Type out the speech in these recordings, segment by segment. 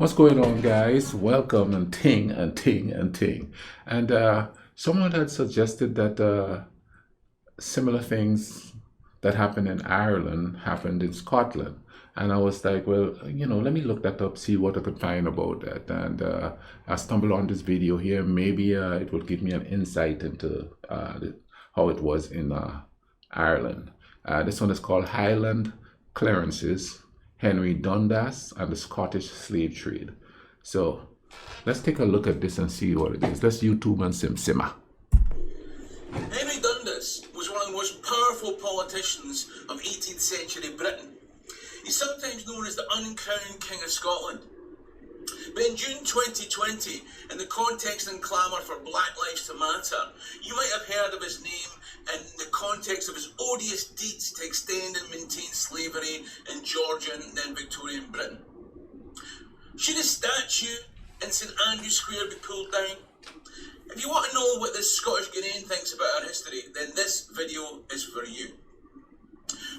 What's going on, guys? Welcome and ting and ting and ting. And someone had suggested that similar things that happened in Ireland happened in Scotland. And I was like, well, let me look that up, see what I could find about that. And I stumbled on this video here. Maybe it will give me an insight into how it was in Ireland. This one is called Highland Clearances, Henry Dundas and the Scottish Slave Trade. So let's take a look at this and see what it is. Let's YouTube and simmer. Henry Dundas was one of the most powerful politicians of 18th century Britain. He's sometimes known as the uncrowned King of Scotland. But in June 2020, in the context and clamour for Black Lives to Matter, you might have heard of his name in the context of his odious deeds to extend and maintain slavery in Georgian and then Victorian Britain. Should his statue in St Andrew's Square be pulled down? If you want to know what this Scottish Ghanaian thinks about our history, then this video is for you.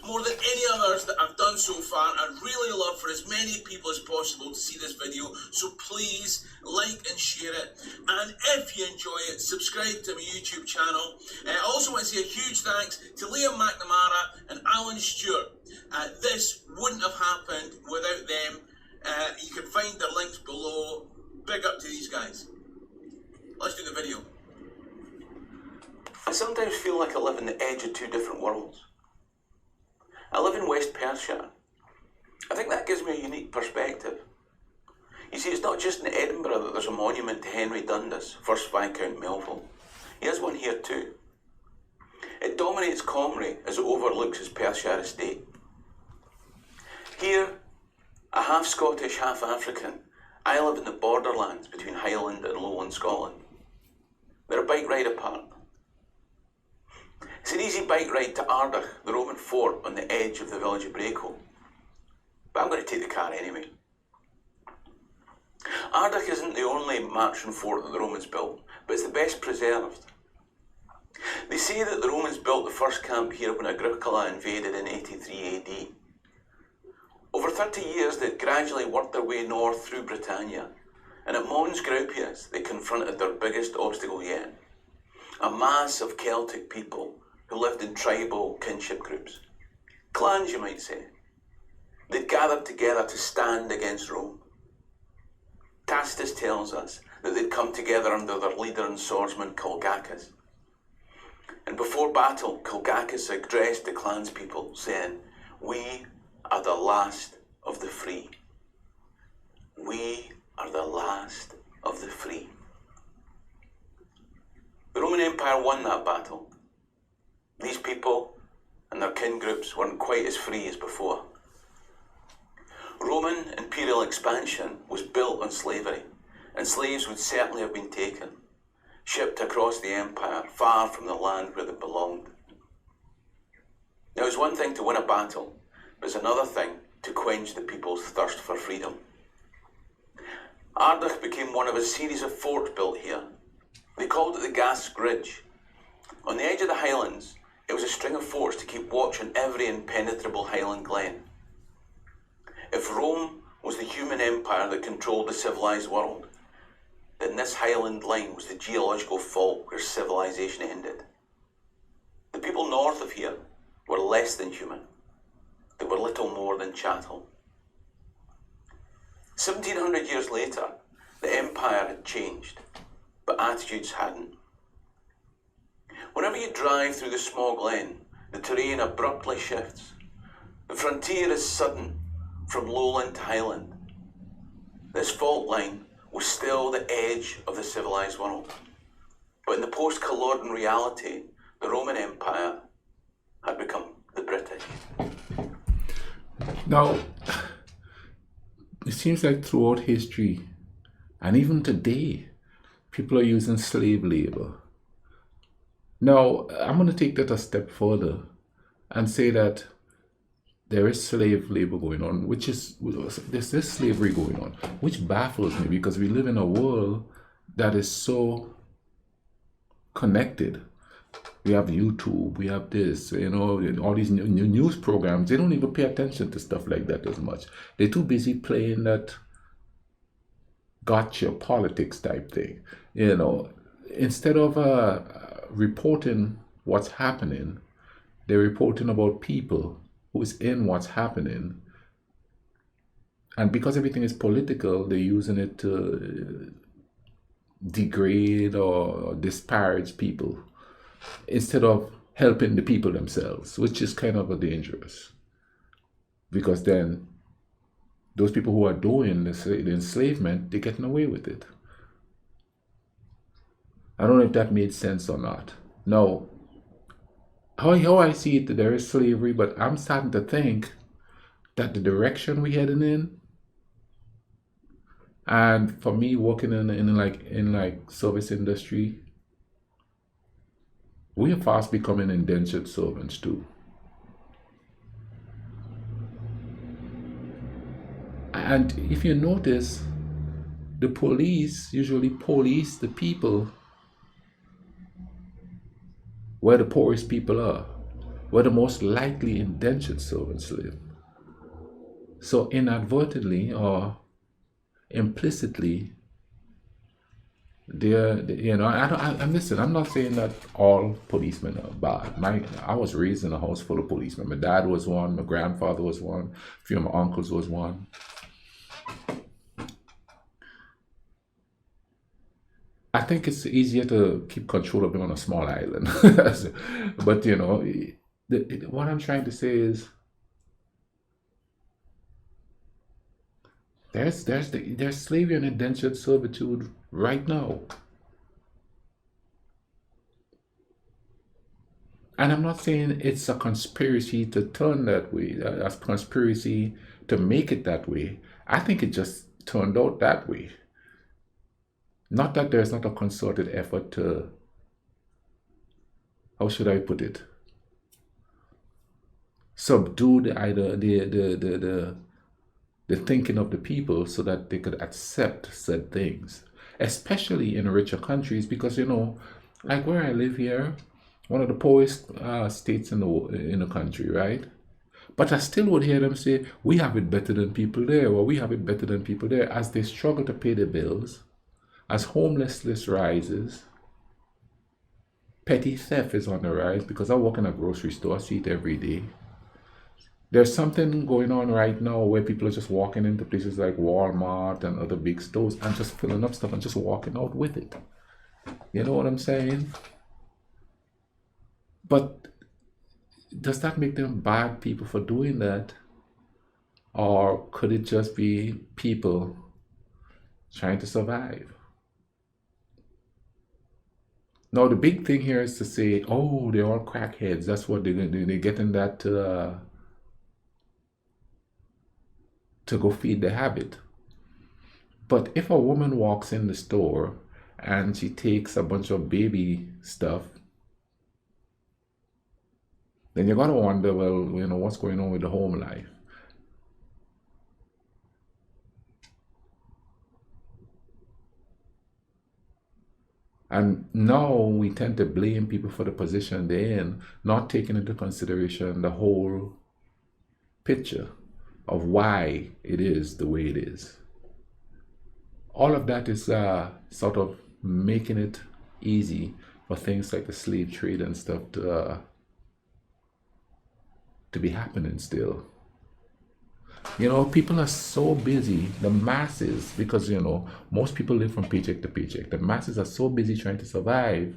More than any others that I've done so far, I'd really love for as many people as possible to see this video, so please like and share it. And if you enjoy it, subscribe to my YouTube channel. I also want to say a huge thanks to Liam McNamara and Alan Stewart. This wouldn't have happened without them. You can find their links below. Big up to these guys. Let's do the video. I sometimes feel like I live on the edge of two different worlds. I live in West Perthshire. I think that gives me a unique perspective. You see, it's not just in Edinburgh that there's a monument to Henry Dundas, 1st Viscount Melville. He has one here too. It dominates Comrie as it overlooks his Perthshire estate. Here, a half Scottish, half African, I live in the borderlands between Highland and Lowland Scotland. They're a bike ride apart. It's an easy bike ride to Ardagh, the Roman fort on the edge of the village of Braco. But I'm going to take the car anyway. Ardagh isn't the only marching fort that the Romans built, but it's the best preserved. They say that the Romans built the first camp here when Agricola invaded in 83 AD. Over 30 years they'd gradually worked their way north through Britannia, and at Mons Graupius they confronted their biggest obstacle yet. A mass of Celtic people who lived in tribal kinship groups. Clans, you might say. They'd gathered together to stand against Rome. Tacitus tells us that they'd come together under their leader and swordsman Culgacus. And before battle, Culgacus addressed the clanspeople, saying, "We are the last of the free. We are the last of the free." The Roman Empire won that battle. These people and their kin groups weren't quite as free as before. Roman imperial expansion was built on slavery, and slaves would certainly have been taken, shipped across the empire, far from the land where they belonged. Now, it's one thing to win a battle, but it's another thing to quench the people's thirst for freedom. Ardagh became one of a series of forts built here. They called it the Gask Ridge. On the edge of the Highlands, it was a string of forts to keep watch on every impenetrable Highland glen. If Rome was the human empire that controlled the civilized world, then this Highland line was the geological fault where civilization ended. The people north of here were less than human. They were little more than chattel. 1700 years later, the empire had changed, but attitudes hadn't. Whenever you drive through the small glen, the terrain abruptly shifts. The frontier is sudden, from lowland to highland. This fault line was still the edge of the civilized world. But in the post-Culloden reality, the Roman Empire had become the British. Now, it seems like throughout history, and even today, people are using slave labor. Now, I'm going to take that a step further and say that there is slave labor going on, there's this slavery going on, which baffles me because we live in a world that is so connected. We have YouTube, we have this, all these new news programs. They don't even pay attention to stuff like that as much. They're too busy playing that gotcha politics type thing. Instead of reporting what's happening, they're reporting about people who's in what's happening. And because everything is political, they're using it to degrade or disparage people instead of helping the people themselves, which is kind of a dangerous. Because then those people who are doing the enslavement, they're getting away with it. I don't know if that made sense or not. Now, how I see it, there is slavery, but I'm starting to think that the direction we're heading in, and for me working in service industry, we are fast becoming indentured servants too. And if you notice, the police usually police the people where the poorest people are, where the most likely indentured servants live. So inadvertently or implicitly, I'm not saying that all policemen are bad. I was raised in a house full of policemen. My dad was one, my grandfather was one, a few of my uncles was one. I think it's easier to keep control of them on a small island. But what I'm trying to say is there's slavery and indentured servitude right now. And I'm not saying it's a conspiracy to turn that way, a conspiracy to make it that way. I think it just turned out that way. Not that there's not a concerted effort to, how should I put it, subdue the thinking of the people so that they could accept said things, especially in richer countries, because like where I live here, one of the poorest states in the country, right? But I still would hear them say, we have it better than people there, or we have it better than people there, as they struggle to pay their bills, as homelessness rises, petty theft is on the rise, because I work in a grocery store, I see it every day. There's something going on right now where people are just walking into places like Walmart and other big stores and just filling up stuff and just walking out with it. You know what I'm saying? But does that make them bad people for doing that? Or could it just be people trying to survive? Now, the big thing here is to say, oh, they're all crackheads. That's what they're getting that to go feed the habit. But if a woman walks in the store and she takes a bunch of baby stuff, then you gotta wonder, well, what's going on with the home life? And now we tend to blame people for the position they're in, not taking into consideration the whole picture of why it is the way it is. All of that is sort of making it easy for things like the slave trade and stuff to be happening still. People are so busy, the masses, because most people live from paycheck to paycheck. The masses are so busy trying to survive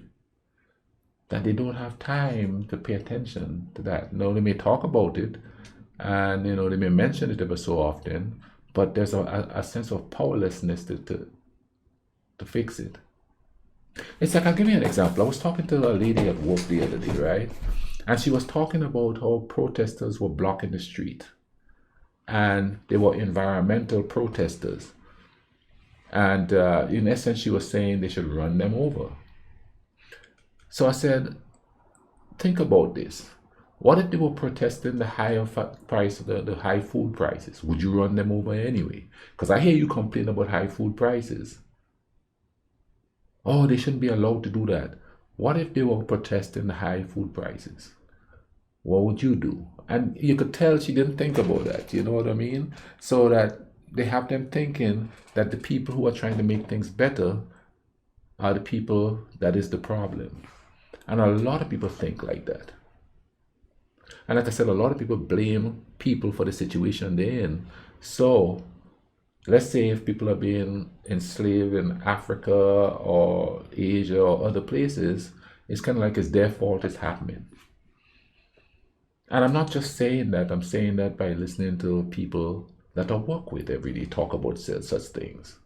that they don't have time to pay attention to that. Now, they may talk about it and they may mention it ever so often, but there's a sense of powerlessness to fix it. It's like, I'll give you an example. I was talking to a lady at work the other day, right? And she was talking about how protesters were blocking the street. And they were environmental protesters. And in essence, she was saying they should run them over. So I said, think about this. What if they were protesting the higher price, the high food prices? Would you run them over anyway? Because I hear you complain about high food prices. Oh, they shouldn't be allowed to do that. What if they were protesting the high food prices? What would you do? And you could tell she didn't think about that, you know what I mean? So that they have them thinking that the people who are trying to make things better are the people that is the problem. And a lot of people think like that. And like I said, a lot of people blame people for the situation they're in. So let's say if people are being enslaved in Africa or Asia or other places, it's kind of like it's their fault it's happening. And I'm not just saying that, I'm saying that by listening to people that I work with every day talk about such things.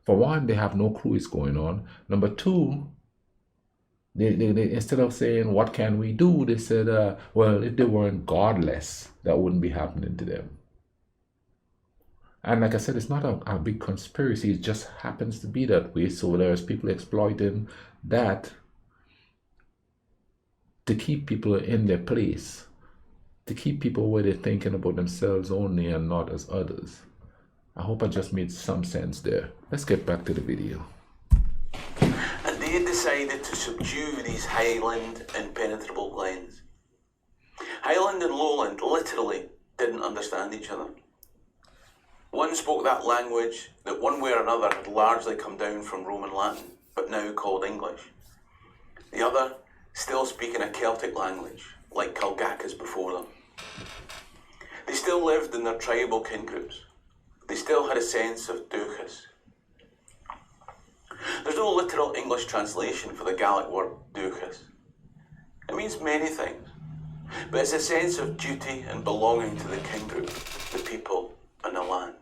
For one, they have no clue what's going on. Number two, they instead of saying, what can we do? They said, well, if they weren't godless, that wouldn't be happening to them. And like I said, it's not a big conspiracy. It just happens to be that way. So there's people exploiting that to keep people in their place, to keep people where they're thinking about themselves only and not as others. I hope I just made some sense there. Let's get back to the video. And they decided to subdue these Highland impenetrable glens. Highland and Lowland literally didn't understand each other. One spoke that language that one way or another had largely come down from Roman Latin, but now called English. The other still speaking a Celtic language, like Calgacas before them. They still lived in their tribal kin groups. They still had a sense of duchas. There's no literal English translation for the Gaelic word duchas. It means many things, but it's a sense of duty and belonging to the kin group, the people, and the land.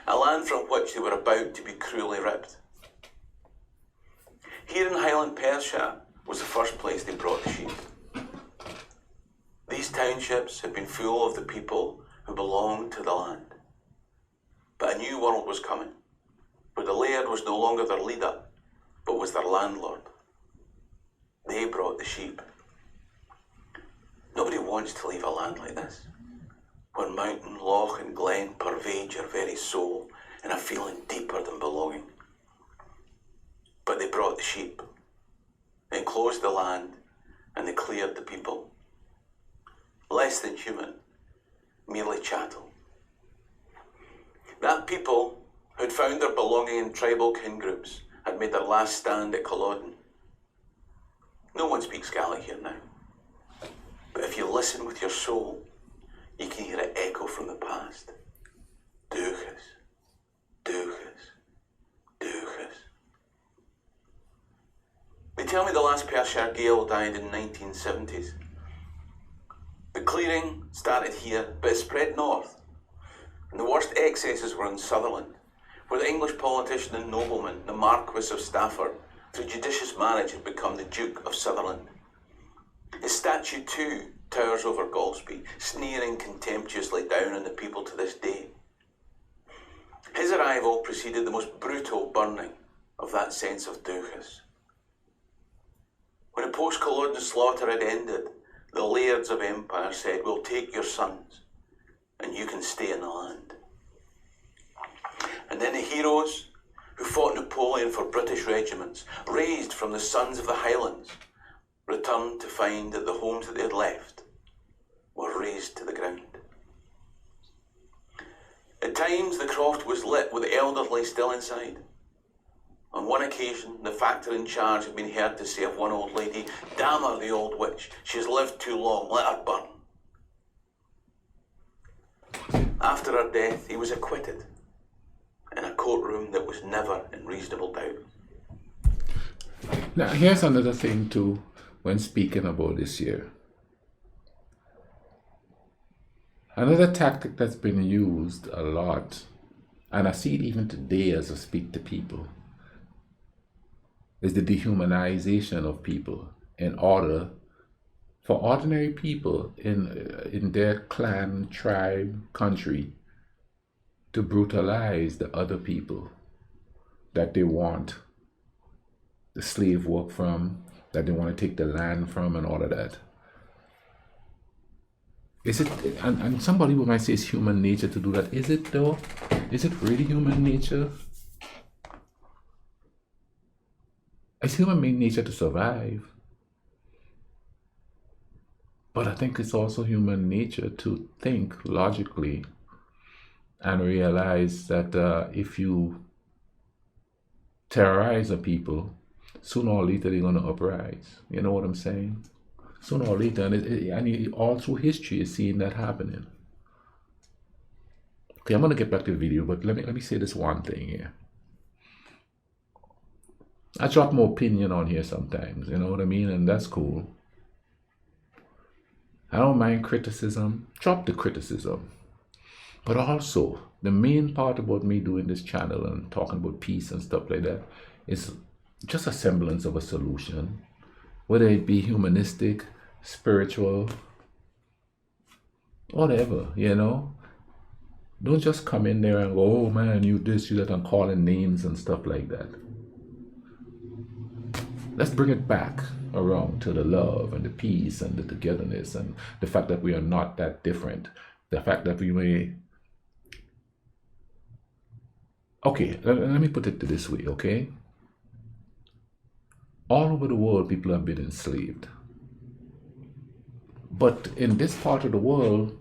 A land from which they were about to be cruelly ripped. Here in Highland Perthshire was the first place they brought the sheep. These townships had been full of the people who belonged to the land. But a new world was coming, where the laird was no longer their leader, but was their landlord. They brought the sheep. Nobody wants to leave a land like this, where mountain, loch and glen pervade your very soul in a feeling deeper than belonging. But they brought the sheep. They enclosed the land and they cleared the people. Less than human, merely chattel. That people who'd found their belonging in tribal kin groups had made their last stand at Culloden. No one speaks Gaelic here now. But if you listen with your soul, you can hear it echo from the past. Duchas, duchas, duchas. They tell me the last Perthshire Gael died in the 1970s. The clearing started here, but it spread north. And the worst excesses were in Sutherland, where the English politician and nobleman, the Marquis of Stafford, through judicious marriage had become the Duke of Sutherland. His statue too towers over Golspie, sneering contemptuously down on the people to this day. His arrival preceded the most brutal burning of that sense of duchas. When the post-Culloden slaughter had ended, the lairds of empire said, we'll take your sons, and you can stay in the land. And then the heroes who fought Napoleon for British regiments, raised from the sons of the Highlands, returned to find that the homes that they had left were razed to the ground. At times the croft was lit with the elderly still inside. On one occasion, the factor in charge had been heard to say of one old lady, "Damn her, the old witch, she has lived too long, let her burn." After her death, he was acquitted in a courtroom that was never in reasonable doubt. Now, here's another thing too, when speaking about this year. Another tactic that's been used a lot, and I see it even today as I speak to people, is the dehumanization of people in order for ordinary people in their clan, tribe, country to brutalize the other people that they want the slave work from, that they want to take the land from, and all of that. Is it, and somebody might say it's human nature to do that. Is it though? Is it really human nature? It's human nature to survive. But I think it's also human nature to think logically and realize that if you terrorize a people, sooner or later they're going to uprise. You know what I'm saying? Sooner or later, and all through history is seeing that happening. Okay, I'm going to get back to the video, but let me say this one thing here. I drop my opinion on here sometimes, you know what I mean? And that's cool. I don't mind criticism. Drop the criticism. But also, the main part about me doing this channel and talking about peace and stuff like that is just a semblance of a solution. Whether it be humanistic, spiritual, whatever, you know? Don't just come in there and go, oh man, you this, you that, and calling names and stuff like that. Let's bring it back around to the love and the peace and the togetherness and the fact that we are not that different. The fact that we may... Okay, let me put it this way, okay? All over the world, people have been enslaved. But in this part of the world,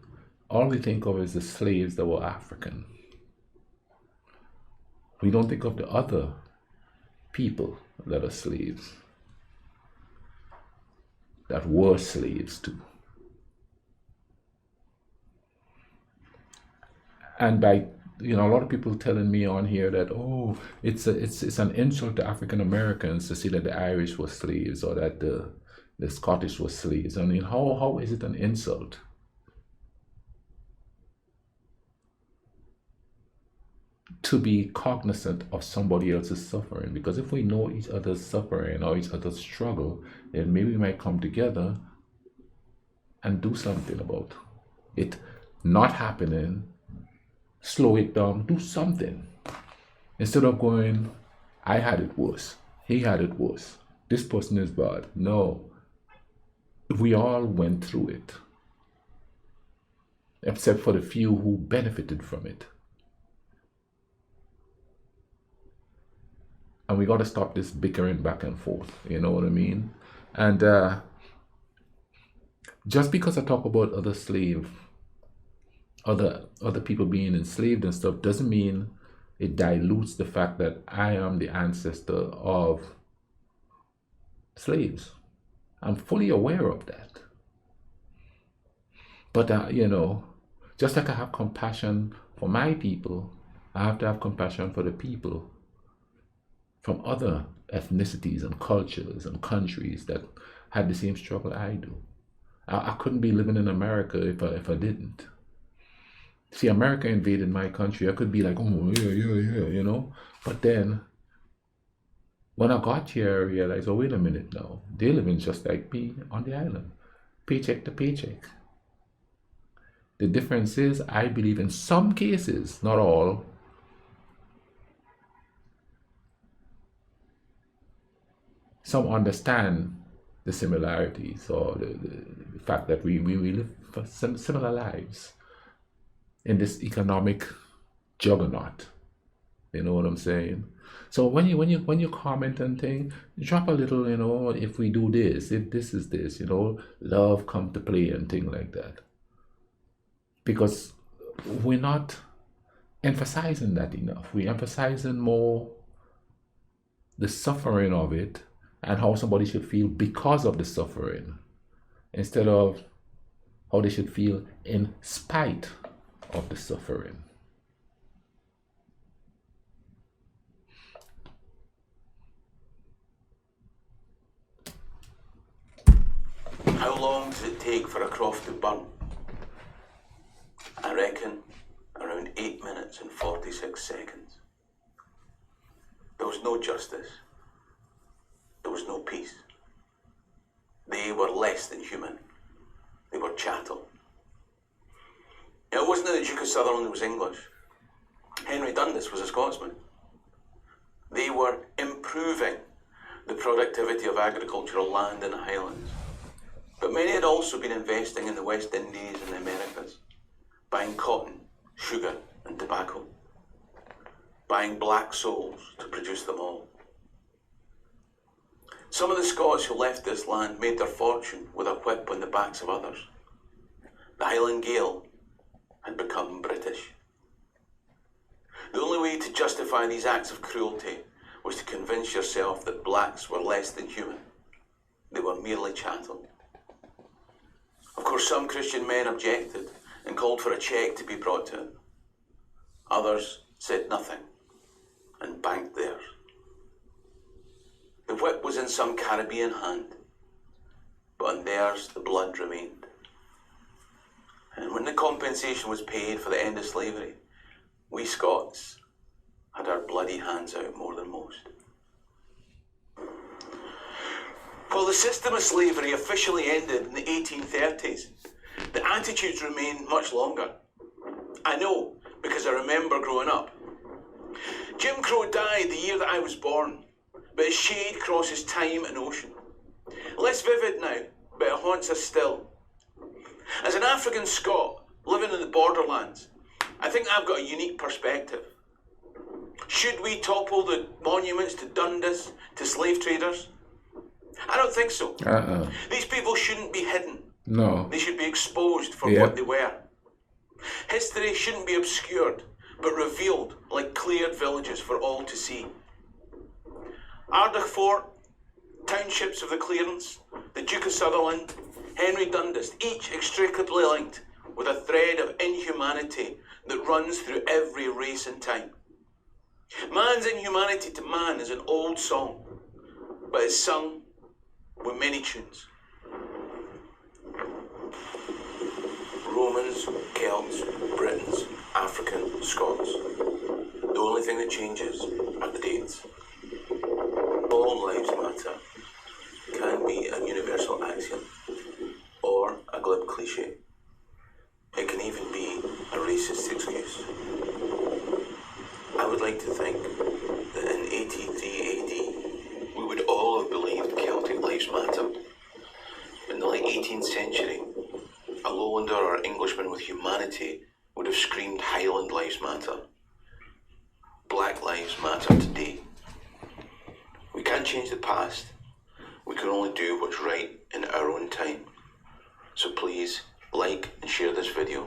all we think of is the slaves that were African. We don't think of the other people that are slaves, that were slaves too. And by, you know, a lot of people telling me on here that, oh, it's an insult to African Americans to say that the Irish were slaves or that the Scottish were slaves. I mean, how is it an insult? To be cognizant of somebody else's suffering, because if we know each other's suffering or each other's struggle, then maybe we might come together and do something about it not happening. Slow it down, do something instead of going, I had it worse, he had it worse, this person is bad. No, we all went through it, except for the few who benefited from it. And we got to stop this bickering back and forth, you know what I mean? And just because I talk about other people being enslaved and stuff, doesn't mean it dilutes the fact that I am the ancestor of slaves. I'm fully aware of that. But you know, just like I have compassion for my people, I have to have compassion for the people from other ethnicities and cultures and countries that had the same struggle I do. I couldn't be living in America if I didn't. See, America invaded my country. I could be like, oh, yeah, you know. But then, when I got here, I realized, oh, wait a minute now. They're living just like me on the island. Paycheck to paycheck. The difference is, I believe in some cases, not all, some understand the similarities or the fact that we live for similar lives in this economic juggernaut. You know what I'm saying? So when you comment and thing, drop a little, you know, if we do this, if this is this, you know, love come to play and thing like that. Because we're not emphasizing that enough. We're emphasizing more the suffering of it and how somebody should feel because of the suffering, instead of how they should feel in spite of the suffering. How long does it take for a croft to burn? I reckon around 8 minutes and 46 seconds. There was no justice. There was no peace. They were less than human. They were chattel. It wasn't that the Duke of Sutherland was English. Henry Dundas was a Scotsman. They were improving the productivity of agricultural land in the Highlands. But many had also been investing in the West Indies and the Americas, buying cotton, sugar, and tobacco, buying black souls to produce them all. Some of the Scots who left this land made their fortune with a whip on the backs of others. The Highland Gael had become British. The only way to justify these acts of cruelty was to convince yourself that blacks were less than human. They were merely chattel. Of course, some Christian men objected and called for a cheque to be brought to it. Others said nothing and banked theirs. The whip was in some Caribbean hand, but on theirs the blood remained. And when the compensation was paid for the end of slavery, we Scots had our bloody hands out more than most. While the system of slavery officially ended in the 1830s, the attitudes remained much longer. I know, because I remember growing up. Jim Crow died the year that I was born, but his shade crosses time and ocean. Less vivid now, but it haunts us still. As an African Scot living in the borderlands, I think I've got a unique perspective. Should we topple the monuments to Dundas, to slave traders? I don't think so. These people shouldn't be hidden. No. They should be exposed for what they were. History shouldn't be obscured, but revealed like cleared villages for all to see. Ardagh Fort, townships of the clearance, the Duke of Sutherland, Henry Dundas, each inextricably linked with a thread of inhumanity that runs through every race and time. Man's inhumanity to man is an old song, but it's sung with many tunes. Romans, Celts, Britons, African, Scots. The only thing that changes are the dates. All lives matter can be a universal axiom or a glib cliche. It can even be a racist excuse. I would like to think that in 83 AD, we would all have believed Celtic lives mattered. In the late 18th century, a lowlander or Englishman with humanity would have screamed Highland lives matter. Black lives matter today. We can't change the past. We can only do what's right in our own time. So please, like and share this video.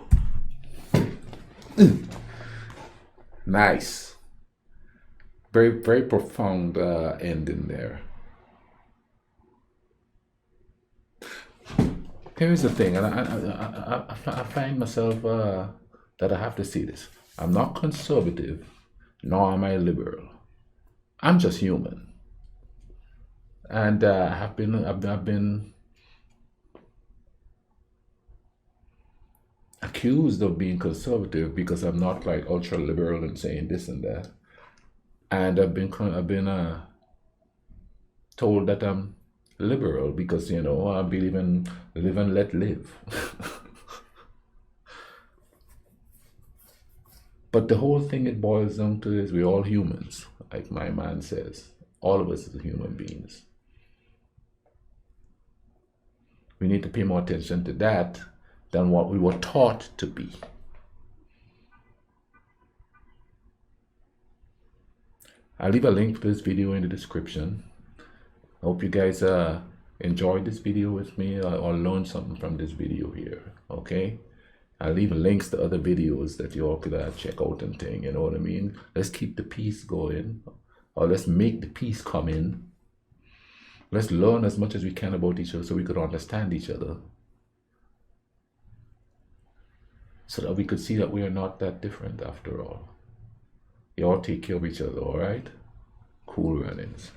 Nice. Very, very profound ending there. Here's the thing, and I find myself that I have to see this. I'm not conservative, nor am I liberal. I'm just human, and I've been accused of being conservative because I'm not like ultra liberal and saying this and that, and I've been told that I'm liberal because I believe in live and let live. But the whole thing it boils down to is we're all humans, like my man says. All of us are human beings. We need to pay more attention to that than what we were taught to be. I'll leave a link to this video in the description. I hope you guys enjoyed this video with me or learned something from this video here, okay? I'll leave links to other videos that you all could check out and thing, you know what I mean? Let's keep the peace going, or let's make the peace come in. Let's learn as much as we can about each other so we could understand each other. So that we could see that we are not that different after all. You all take care of each other, all right? Cool runnings.